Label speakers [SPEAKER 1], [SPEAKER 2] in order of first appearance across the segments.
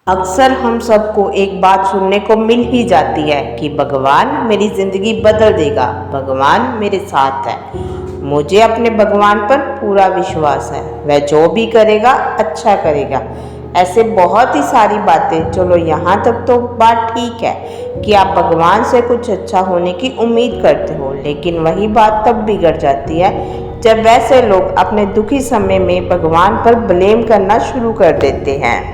[SPEAKER 1] अक्सर हम सबको एक बात सुनने को मिल ही जाती है कि भगवान मेरी ज़िंदगी बदल देगा, भगवान मेरे साथ है। मुझे अपने भगवान पर पूरा विश्वास है, वह जो भी करेगा अच्छा करेगा। ऐसे बहुत ही सारी बातें। चलो यहाँ तक तो बात ठीक है कि आप भगवान से कुछ अच्छा होने की उम्मीद करते हो, लेकिन वही बात तब बिगड़ जाती है जब वैसे लोग अपने दुखी समय में भगवान पर ब्लेम करना शुरू कर देते हैं।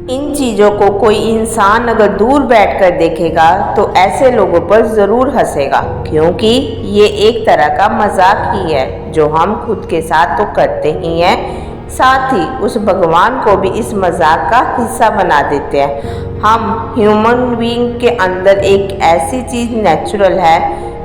[SPEAKER 1] इन चीज़ों को कोई इंसान अगर दूर बैठकर देखेगा तो ऐसे लोगों पर ज़रूर हंसेगा, क्योंकि ये एक तरह का मजाक ही है जो हम खुद के साथ तो करते ही हैं, साथ ही उस भगवान को भी इस मजाक का हिस्सा बना देते हैं। हम ह्यूमन बीइंग के अंदर एक ऐसी चीज़ नेचुरल है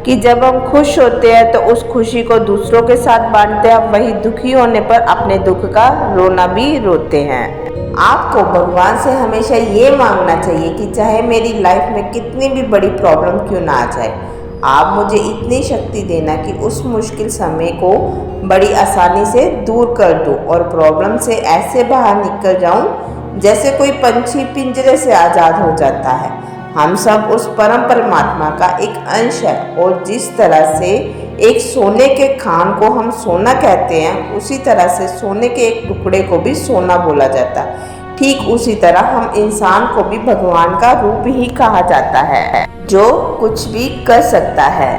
[SPEAKER 1] कि जब हम खुश होते हैं तो उस खुशी को दूसरों के साथ बांटते हैं, वही दुखी होने पर अपने दुख का रोना भी रोते हैं। आपको भगवान से हमेशा ये मांगना चाहिए कि चाहे मेरी लाइफ में कितनी भी बड़ी प्रॉब्लम क्यों ना आ जाए, आप मुझे इतनी शक्ति देना कि उस मुश्किल समय को बड़ी आसानी से दूर कर दूं और प्रॉब्लम से ऐसे बाहर निकल जाऊं जैसे कोई पंछी पिंजरे से आज़ाद हो जाता है। हम सब उस परम परमात्मा का एक अंश है, और जिस तरह से एक सोने के खान को हम सोना कहते हैं, उसी तरह से सोने के एक टुकड़े को भी सोना बोला जाता है। ठीक उसी तरह हम इंसान को भी भगवान का रूप ही कहा जाता है, जो कुछ भी कर सकता है।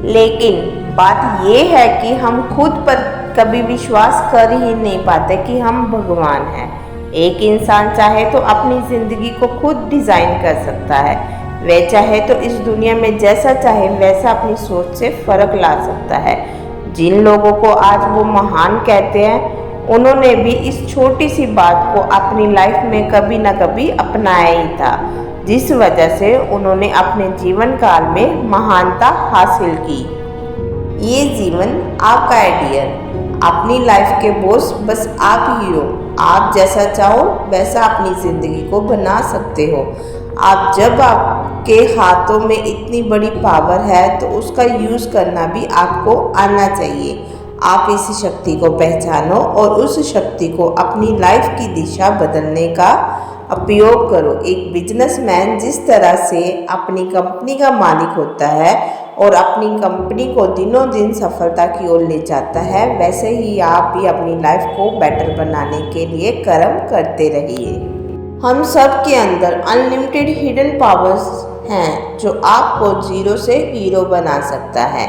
[SPEAKER 1] लेकिन बात ये है कि हम खुद पर कभी विश्वास कर ही नहीं पाते कि हम भगवान हैं। एक इंसान चाहे तो अपनी ज़िंदगी को खुद डिज़ाइन कर सकता है, वह चाहे तो इस दुनिया में जैसा चाहे वैसा अपनी सोच से फ़र्क ला सकता है। जिन लोगों को आज वो महान कहते हैं, उन्होंने भी इस छोटी सी बात को अपनी लाइफ में कभी ना कभी अपनाया ही था, जिस वजह से उन्होंने अपने जीवन काल में महानता हासिल की। ये जीवन आपका है डियर, अपनी लाइफ के बॉस बस आप ही हो। आप जैसा चाहो वैसा अपनी ज़िंदगी को बना सकते हो। आप जब आपके हाथों में इतनी बड़ी पावर है तो उसका यूज़ करना भी आपको आना चाहिए। आप इस शक्ति को पहचानो और उस शक्ति को अपनी लाइफ की दिशा बदलने का उपयोग करो। एक बिजनेसमैन जिस तरह से अपनी कंपनी का मालिक होता है और अपनी कंपनी को दिनों दिन सफलता की ओर ले जाता है, वैसे ही आप भी अपनी लाइफ को बेटर बनाने के लिए कर्म करते रहिए। हम सब के अंदर अनलिमिटेड हिडन पावर्स हैं जो आपको जीरो से हीरो बना सकता है।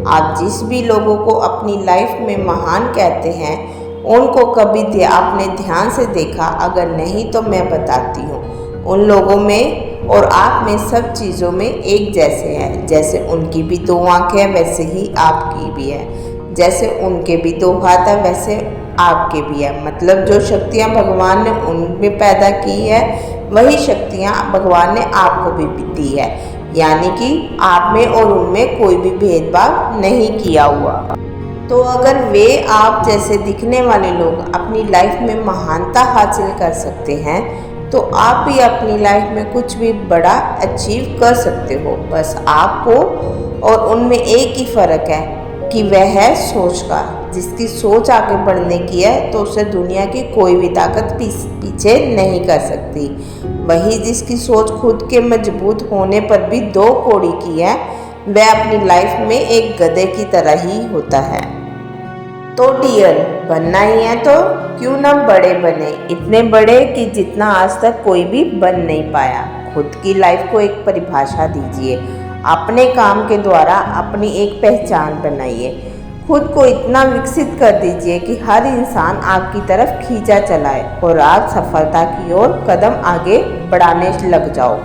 [SPEAKER 1] आप जिस भी लोगों को अपनी लाइफ में महान कहते हैं, उनको कभी आपने ध्यान से देखा? अगर नहीं तो मैं बताती हूँ। उन लोगों में और आप में सब चीज़ों में एक जैसे हैं। जैसे उनकी भी दो आँखें हैं वैसे ही आपकी भी है, जैसे उनके भी दो हाथ हैं वैसे आपके भी है। मतलब जो शक्तियाँ भगवान ने उनमें पैदा की है, वही शक्तियाँ भगवान ने आपको भी दी है। यानी कि आप में और उनमें कोई भी भेदभाव नहीं किया हुआ। तो अगर वे आप जैसे दिखने वाले लोग अपनी लाइफ में महानता हासिल कर सकते हैं, तो आप भी अपनी लाइफ में कुछ भी बड़ा अचीव कर सकते हो। बस आपको और उनमें एक ही फ़र्क है कि वह है सोच का। जिसकी सोच आगे बढ़ने की है तो उसे दुनिया की कोई भी ताकत पीछे नहीं कर सकती। वही जिसकी सोच खुद के मजबूत होने पर भी दो कौड़ी की है, वह अपनी लाइफ में एक गधे की तरह ही होता है। तो डियर, बनना ही है तो क्यों ना बड़े बने, इतने बड़े कि जितना आज तक कोई भी बन नहीं पाया। खुद की लाइफ को एक परिभाषा दीजिए, अपने काम के द्वारा अपनी एक पहचान बनाइए। खुद को इतना विकसित कर दीजिए कि हर इंसान आपकी तरफ खींचा चलाए और आप सफलता की ओर कदम आगे बढ़ाने लग जाओ।